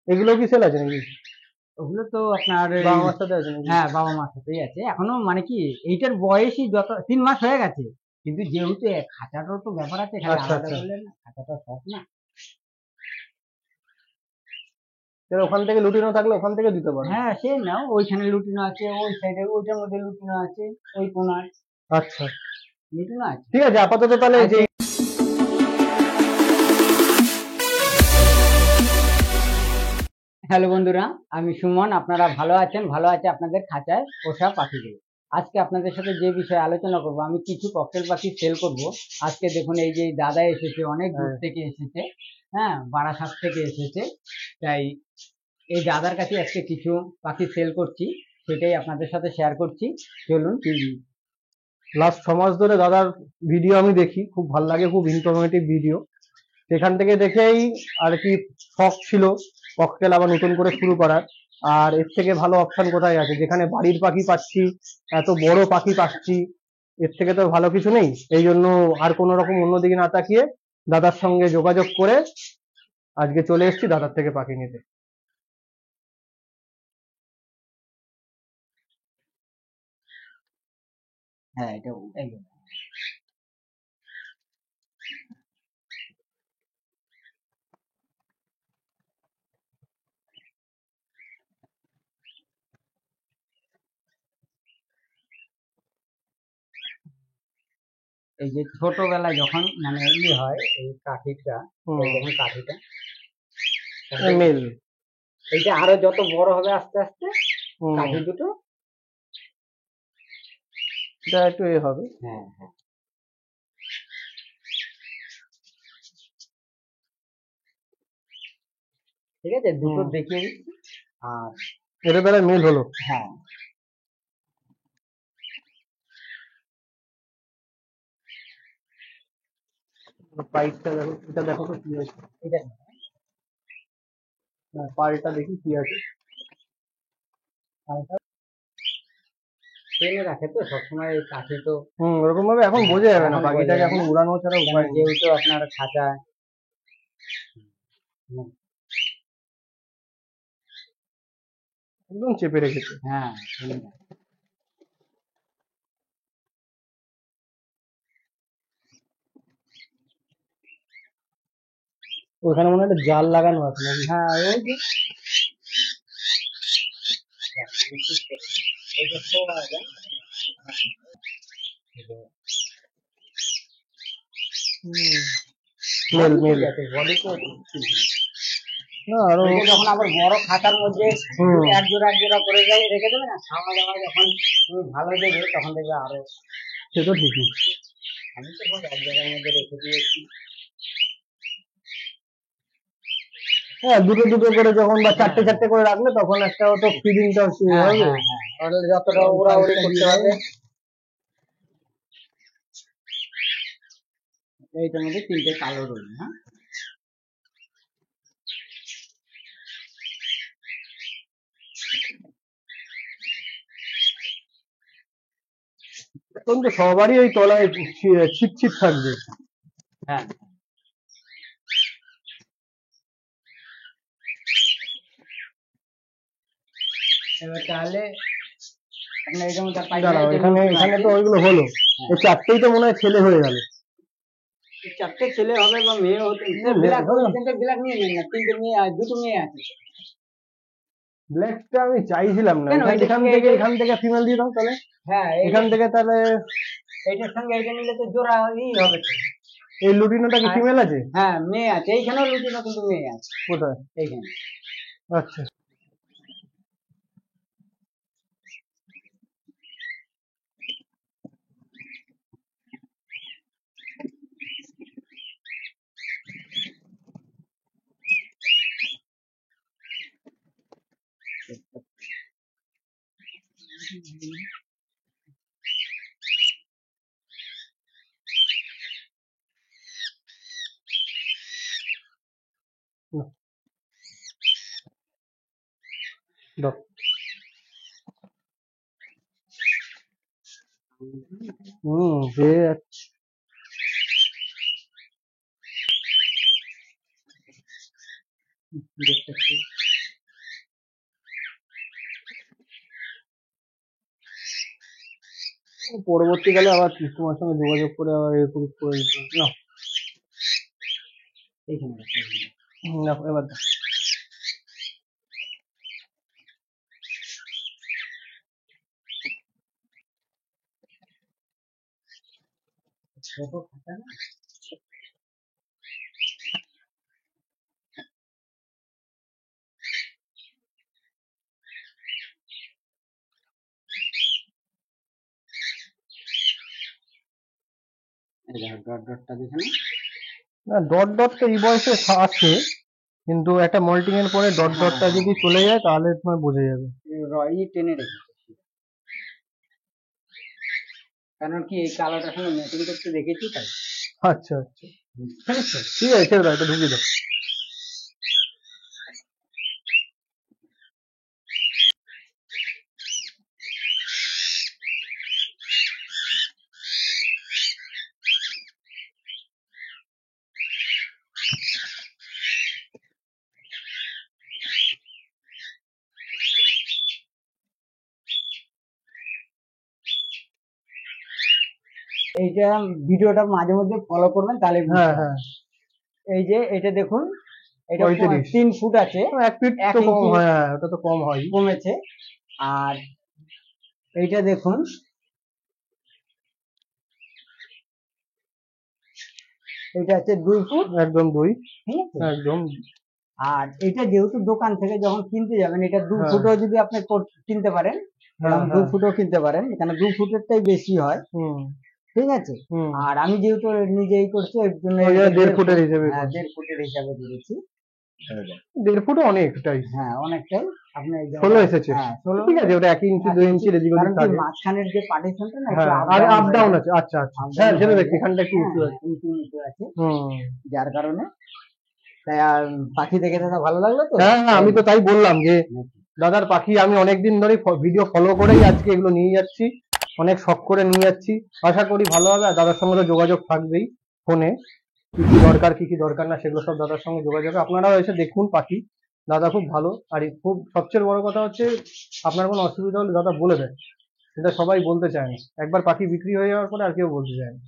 এগুলো কি সেল আছে নাকি? ওগুলো তো আপনার বাবা মার সাথে আছে নাকি? হ্যাঁ, বাবা মার সাথেই আছে এখনো, মানে কি এইটার বয়সই যত 3 মাস হয়ে গেছে, কিন্তু যেহেতু খাঁচাটার তো ব্যাপার আছে, খালি আচ্ছা আলাদা আচ্ছা, করলেন না, খাঁচাটা সব না। তাহলে ওখান থেকে লুটিনো থাকলে ওখান থেকে দিতে পারো। হ্যাঁ, সে নাও, ওইখানে লুটিনো আছে, ওই সাইডে ওইটার মধ্যে লুটিনো আছে, ওই কোনার আচ্ছা, লুটিনো আছে। ঠিক আছে, আপাতত তাহলে যে আচ্ছা, হ্যালো বন্ধুরা, আমি সুমন। আপনারা ভালো আছেন? ভালো আছে আপনাদের খাঁচায় পোষা পাখিগুলো। আজকে আপনাদের সাথে যে বিষয়ে আলোচনা করব, আমি কিছু ককটেল পাখি সেল করব। আজকে দেখুন, এই যে দাদা এসেছে, অনেক দূর হ্যাঁ, থেকে এসেছে, হ্যাঁ, বারাসাত থেকে এসেছে। তাই এই দাদার কাছে আজকে কিছু পাখি সেল করছি, সেটাই আপনাদের সাথে শেয়ার করছি। চলুন। লাস্ট 6 মাস ধরে দাদার ভিডিও আমি দেখি, খুব ভালো লাগে, খুব ইনফরমেটিভ ভিডিও। সেখান থেকে দেখেই আর কি শখ ছিল ককটেল আবার নতুন করে শুরু করার। আর এর থেকে ভালো অপশন কোথায় আছে, যেখানে বাড়ির পাখি পাচ্ছি, এত বড় পাখি পাচ্ছি, এর থেকে তো ভালো কিছু নেই। এই জন্য আর কোনো রকম অন্যদিকে না তাকিয়ে দাদার সঙ্গে যোগাযোগ করে আজকে চলে এসেছি দাদার থেকে পাখি নিতে। হ্যাঁ, এটা এই যে, এই যে ছোটবেলায় যখন মানে হয়, এই কাঠিটা, এই হুম, দেখুন কাঠিটা, মেল। এইটা আরো যত বড় হবে আস্তে আস্তে হুম, কাঠি দুটো। এটা একটু এ হবে। হ্যাঁ, হ্যাঁ, ঠিক আছে, দুটো হুম, দেখিয়ে দিচ্ছি। আর এটা বেলায় মেল হলো। হ্যাঁ, পাইপটা দেখো, এটা দেখো তো কি আছে। এটা হ্যাঁ, পালটা দেখি কি আছে। ট্রেনে রাখে তো সবসময়, এই কাঠি তো। ওরকম ভাবে এখন হ্যাঁ, বোঝা যাবে না, এখন বোঝা পাখিটাকে যায় এখন না, উড়ানো ছাড়া কেন উপায় নেই। যেহেতু আপনার খাঁচা। একদম চেপে রেখেছে। হ্যাঁ, ওখানে মনে হয় একটা জাল লাগানো আছে নাকি? হ্যাঁ, ওই যে এই যে শোয়া যায়। Male body male. ঠিক আছে, বডি তো ঠিক আছে। না আরো। ওইটা যখন আবার বড় খাতার মধ্যে হুম, এক জোড়া করে যাই রেখে দেবে না, খাওয়া দাওয়া যখন তুমি ভালো দেবে, তখন দেখবে আরো। সে তো ঠিকই। আমি তো সব এক জায়গার মধ্যে রেখে দিয়েছি। হ্যাঁ, দুটো দুটো করে যখন বা হ্যাঁ, চারটে চারটে করে রাখলে তখন একটা তো ফিডিংটা হ্যাঁ, হবে। হ্যাঁ, হ্যাঁ, তাহলে যতটা ওড়াউড়ি পাইপটা করতে দিয়ে দেয়। পারবে। এইটার মধ্যে 3টে কালো রইল। হ্যাঁ, এখন তো সবারই ওই তলায় ছিট ছিট থাকবে। হ্যাঁ, এবার তাহলে আপনার এটার মধ্যে পাইপ নাই, দাঁড়াও, এটা এখানে লুটিনো এখানে আছে। তো ওইগুলো হলো। হ্যাঁ, এই চারটেই তো মনে হয় ছেলে হয়ে গেল। 4টে ছেলে হবে বা মেয়ে হতে, সে ব্ল্যাক, ওই 3টে ব্ল্যাক নিয়ে নিন না, 3টে মেয়ে আর 2টো মেয়ে আছে। ব্ল্যাকটা আমি চাইছিলাম না, কেন এখান এইটার এখান সঙ্গে থেকে এইটা, এখান থেকে ফিমেল দিয়ে দাও তাহলে। হ্যাঁ, এখান থেকে তাহলে এইটার সঙ্গে এইটা নিলে তো জোড়া হবে তো। এই লুটিনোটা কি আর ফিমেল আছে? হ্যাঁ, মেয়ে আছে এইখানেও, লুটিনো কিন্তু মেয়ে আছে কোথায়? এইখানে। আচ্ছা, দাও। যে দেখতে একটু। পরবর্তীকালে আবার তোমার সঙ্গে যোগাযোগ করে আবার এরকম করে দিতে হবে। না এইখানে রাখো, এইখানে। না, এবার দাও। ছোট খাতা না? এই দেখো ডট ডটটা দেখে না? না, ডট ডট তো এই বয়সে আছে, কিন্তু একটা মল্টিং এর পরে ডট ডটটা যদি চলে যায় তাহলে তোমার বোঝা যাবে। রয়ই টেনে রেখেছে, কারণ কি এই কালোটার সঙ্গে ম্যাচিং করতে দেখেছি তাই। আচ্ছা আচ্ছা, ঠিক আছে, ছেড়ে দাও, এটা ঢুকিয়ে দাও। এইটা ভিডিওটা মাঝে মধ্যে ফলো করবেন তাহলে বুঝতে হ্যাঁ পারবেন। হ্যাঁ, এই যে এটা দেখুন, এটা 35 3 ফুট আছে, 1 ফিট এক তো কম ইঞ্চি হয়, হ্যাঁ ওটা তো কম হয়। কমেছে। আর এইটা দেখুন, এটা আছে 2 ফুট, একদম 2, ঠিক আছে। একদম। আর এটা যেহেতু দোকান থেকে যখন কিনতে যাবেন, এটা 2 হ্যাঁ। ফুটও যদি আপনি কিনতে পারেন, হ্যাঁ 2 হ্যাঁ, ফুটও কিনতে পারেন, এখানে 2 ফুটেরটাই বেশি হয়, হুম ঠিক আছে। হুম, আর আমি যেহেতু নিজেই করছি এর জন্য ওই এটা জন্য 1.5 ফুটের হিসেবে হ্যাঁ, করছি। 1.5 ফুটের হিসাবে ধরেছি। 1.5 ফুটও অনেকটাই। হ্যাঁ, অনেকটাই। আপনি এই 16 এসেছে, হ্যাঁ 16, ঠিক আছে, ওটা 1 ইঞ্চি 2 ইঞ্চির এদিক কারণ ওদিক কি থাকে। মাঝখানের যে পার্টিশনটা না একটু হ্যাঁ, আপ আর ডাউন আপ ডাউন আছে, আচ্ছা আচ্ছা, হ্যাঁ সেটা দেখছি, এখানটা একটু উঁচু আছে। উঁচু নিচু আছে, হুম, যার কারণে। তাই আর পাখি দেখে দাদা ভালো লাগলো তো। হ্যাঁ হ্যাঁ, আমি তো তাই বললাম যে দাদার পাখি আমি অনেকদিন ধরে ভিডিও ফলো করেই আজকে এগুলো নিয়ে যাচ্ছি, অনেক শখ করে নিয়ে যাচ্ছি। আশা করি ভালো হবে, আর দাদার সঙ্গে তো যোগাযোগ থাকবেই ফোনে, কি কি দরকার কি কি দরকার না সেগুলো সব দাদার সঙ্গে যোগাযোগ, আপনারাও এসে দেখুন পাখি। দাদা খুব ভালো, আর খুব সবচেয়ে বড় কথা হচ্ছে আপনার কোনো অসুবিধা হলে দাদা বলে দেয়, সেটা সবাই বলতে চায় না। একবার পাখি বিক্রি হয়ে যাওয়ার পরে আর কেউ বলতে চায় না।